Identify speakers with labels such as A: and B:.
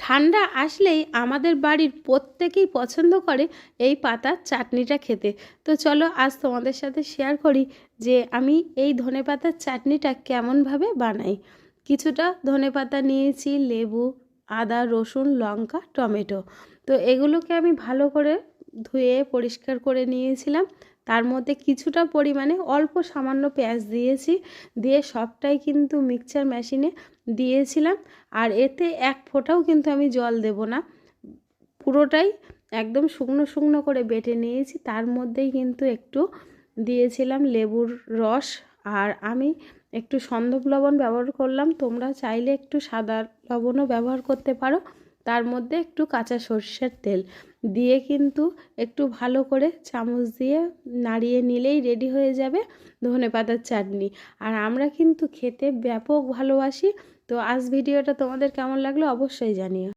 A: ঠান্ডা আসলেই আমাদের বাড়ির প্রত্যেকেই পছন্দ করে এই পাতার চাটনিটা খেতে। তো চলো আজ তোমাদের সাথে শেয়ার করি যে আমি এই ধনেপাতার চাটনিটা কেমনভাবে বানাই। কিছুটা ধনেপাতা নিয়েছি, লেবু, আদা, রসুন, লঙ্কা, টমেটো। তো এগুলোকে আমি ভালো করে ধুয়ে পরিষ্কার করে নিয়েছিলাম। তার মধ্যে কিছুটা পরিমাণে অল্প সামান্য পেঁয়াজ দিয়েছি, দিয়ে সবটাই কিন্তু মিক্সচার মেশিনে দিয়েছিলাম। আর এতে এক ফোঁটাও কিন্তু আমি জল দেব না, পুরোটাই একদম শুকনো শুকনো করে বেটে নিয়েছি। তার মধ্যেই কিন্তু একটু দিয়েছিলাম লেবুর রস, আর আমি একটু সন্দক লবণ ব্যবহার করলাম, তোমরা চাইলে একটু সাদা লবণও ব্যবহার করতে পারো। তার মধ্যে একটু কাঁচা সর্ষের তেল দিয়ে কিন্তু একটু ভালো করে চামচ দিয়ে নাড়িয়ে নিলেই রেডি হয়ে যাবে ধনেপাতার চাটনি। আর আমরা কিন্তু খেতে ব্যাপক ভালোবাসি। তো আজ ভিডিওটা তোমাদের কেমন লাগলো অবশ্যই জানিও।